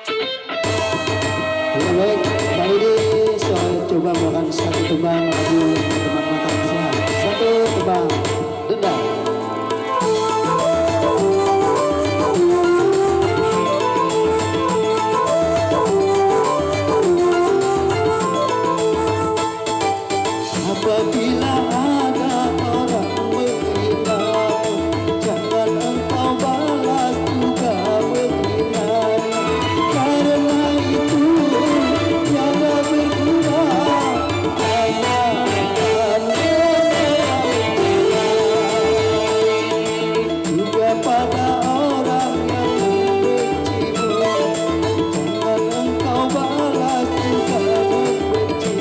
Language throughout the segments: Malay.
Ya baik, kali ini saya coba membawakan satu tembang lagu teman mata sehat. Satu tembang dendam. Apabila ada orang menghina, jangan engkau balas juga menghina. Karena itu tiada berguna, hanya akan juga pada orang yang membencimu. Jangan engkau balas juga membenci.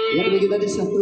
Ya, bagi kita di satu